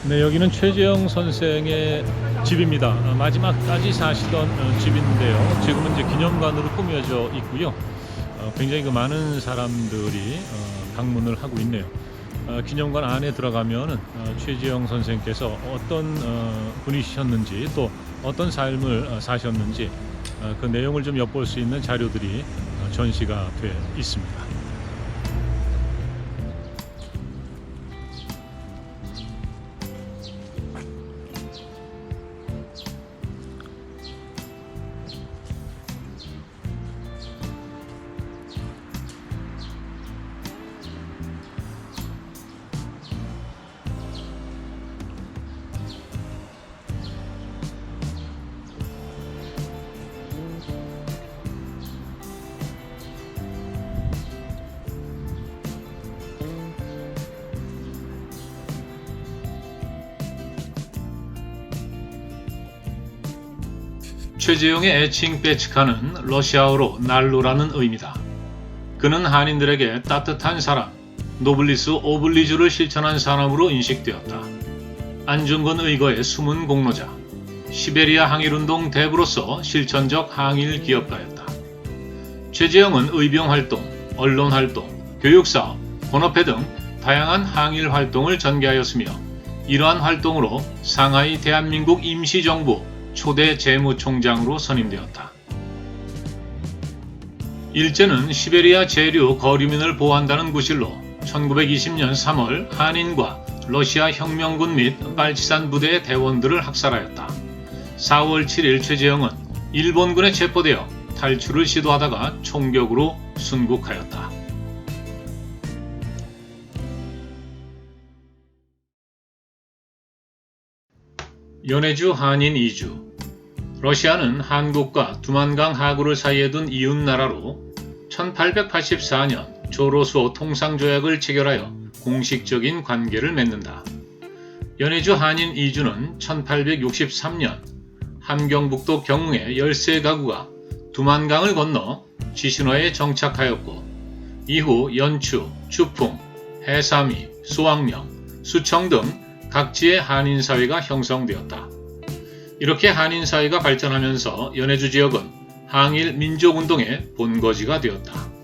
네, 여기는 최재형 선생의 집입니다. 마지막까지 사시던 집인데요. 지금은 이제 기념관으로 꾸며져 있고요. 굉장히 많은 사람들이 방문을 하고 있네요. 기념관 안에 들어가면 최재형 선생께서 어떤 분이셨는지 또 어떤 삶을 사셨는지 그 내용을 좀 엿볼 수 있는 자료들이 전시가 돼 있습니다. 최재형의 애칭 베츠카는 러시아어로 난로라는 의미다. 그는 한인들에게 따뜻한 사람, 노블리스 오블리주를 실천한 사람으로 인식되었다. 안중근 의거의 숨은 공로자, 시베리아 항일운동 대부로서 실천적 항일 기업가였다. 최재형은 의병활동, 언론활동, 교육사업, 본업회 등 다양한 항일 활동을 전개하였으며 이러한 활동으로 상하이 대한민국 임시정부 초대 재무총장으로 선임되었다. 일제는 시베리아 제류 거류민을 보호한다는 구실로 1920년 3월 한인과 러시아 혁명군 및 빨치산 부대의 대원들을 학살하였다. 4월 7일 최재형은 일본군에 체포되어 탈출을 시도하다가 총격으로 순국하였다. 연해주 한인 이주. 러시아는 한국과 두만강 하구를 사이에 둔 이웃나라로 1884년 조로수호 통상조약을 체결하여 공식적인 관계를 맺는다. 연해주 한인 이주는 1863년 함경북도 경웅의 13가구가 두만강을 건너 지신화에 정착하였고 이후 연추, 주풍, 해삼이, 수왕명, 수청 등 각지의 한인사회가 형성되었다. 이렇게 한인사회가 발전하면서 연해주 지역은 항일 민족운동의 본거지가 되었다.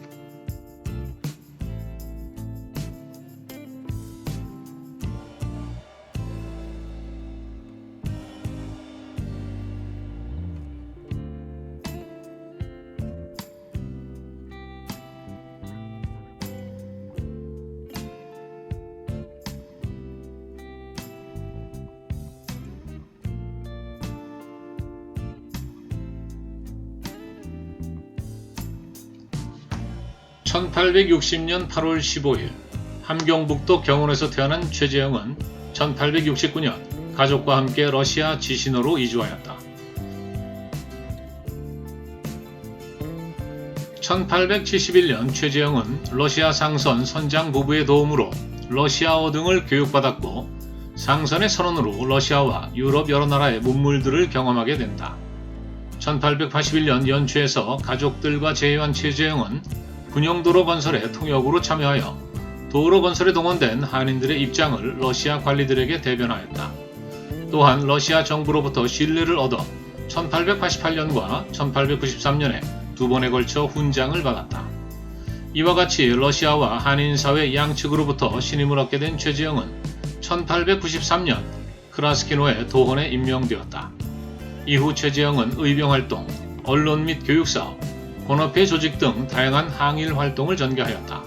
(1860년 8월 15일) 함경북도 경운에서 태어난 최재형은 1869년 가족과 함께 러시아 지시노로 이주하였다. 1871년 최재형은 러시아 상선 선장 부부의 도움으로 러시아어 등을 교육받았고 상선의 선원으로 러시아와 유럽 여러 나라의 문물들을 경험하게 된다. 1881년 연추에서 가족들과 재회한 최재형은 군용도로 건설에 통역으로 참여하여 도로 건설에 동원된 한인들의 입장을 러시아 관리들에게 대변하였다. 또한 러시아 정부로부터 신뢰를 얻어 1888년과 1893년에 두 번에 걸쳐 훈장을 받았다. 이와 같이 러시아와 한인사회 양측으로부터 신임을 얻게 된 최재형은 1893년 크라스키노의 도원에 임명되었다. 이후 최재형은 의병활동, 언론 및 교육사업, 본업회 조직 등 다양한 항일 활동을 전개하였다.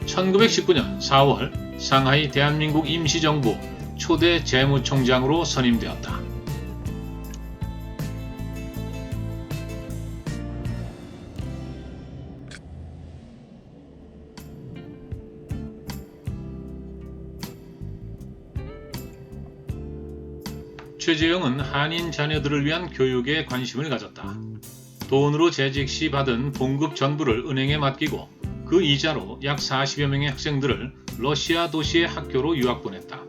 1919년 4월 상하이 대한민국 임시정부 초대 재무총장으로 선임되었다. 최재형은 한인 자녀들을 위한 교육에 관심을 가졌다. 돈으로 재직 시 받은 봉급 전부를 은행에 맡기고 그 이자로 약 40여 명의 학생들을 러시아 도시의 학교로 유학 보냈다.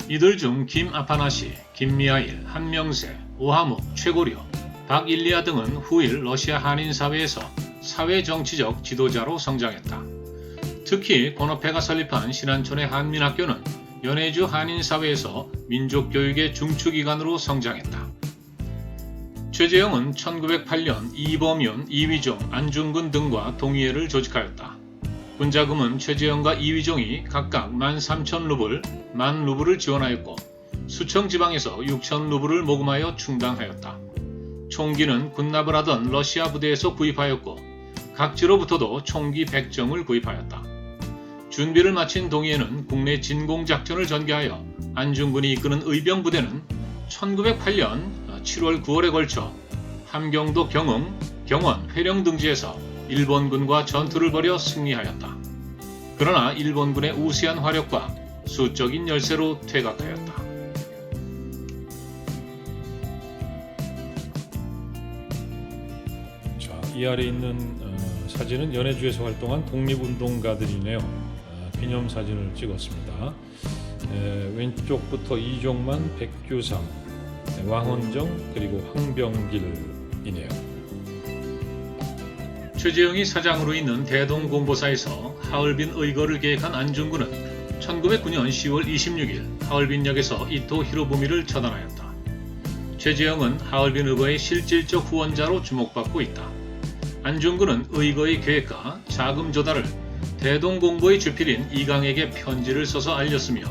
이들 중 김아파나시, 김미하일, 한명세, 오하묵, 최고려, 박일리아 등은 후일 러시아 한인사회에서 사회정치적 지도자로 성장했다. 특히 권업회가 설립한 신안촌의 한민학교는 연해주 한인사회에서 민족교육의 중추기관으로 성장했다. 최재형은 1908년 이범윤, 이휘종, 안중근 등과 동의회를 조직하였다. 군자금은 최재형과 이휘종이 각각 13,000루블, 10,000루블을 지원하였고 수청 지방에서 6,000루블을 모금하여 충당하였다. 총기는 군납을 하던 러시아 부대에서 구입하였고 각지로부터도 총기 100정을 구입하였다. 준비를 마친 동의회는 국내 진공작전을 전개하여 안중근이 이끄는 의병 부대는 1908년 7월 9월에 걸쳐 함경도 경흥, 경원, 회령 등지에서 일본군과 전투를 벌여 승리하였다. 그러나 일본군의 우세한 화력과 수적인 열세로 퇴각하였다. 자, 이 아래 있는 사진은 연해주에서 활동한 독립운동가들이네요. 기념사진을 찍었습니다. 왼쪽부터 이종만, 백규상, 왕헌정 그리고 황병길이네요. 최재형이 사장으로 있는 대동공보사에서 하얼빈 의거를 계획한 안중근은 1909년 10월 26일 하얼빈역에서 이토 히로부미를 처단하였다. 최재형은 하얼빈 의거의 실질적 후원자로 주목받고 있다. 안중근은 의거의 계획과 자금 조달을 대동공보의 주필인 이강에게 편지를 써서 알렸으며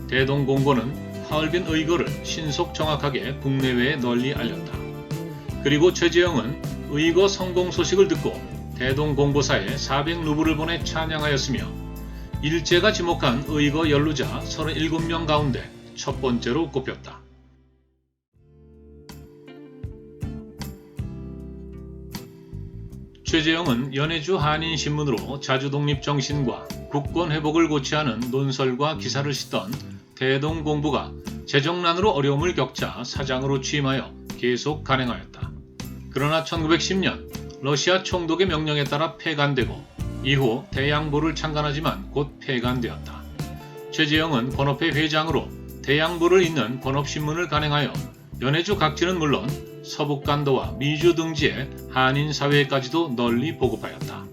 대동공보는 하얼빈 의거를 신속 정확하게 국내외에 널리 알렸다. 그리고 최재형은 의거 성공 소식을 듣고 대동공보사에 400루블을 보내 찬양하였으며 일제가 지목한 의거 연루자 37명 가운데 첫 번째로 꼽혔다. 최재형은 연해주 한인신문으로 자주독립정신과 국권회복을 고취하는 논설과 기사를 싣던 대동공보가 재정난으로 어려움을 겪자 사장으로 취임하여 계속 간행하였다. 그러나 1910년 러시아 총독의 명령에 따라 폐간되고 이후 대양보를 창간하지만 곧 폐간되었다. 최재형은 권업회 회장으로 대양보를 잇는 권업신문을 간행하여 연해주 각지는 물론 서북간도와 미주 등지의 한인사회까지도 널리 보급하였다.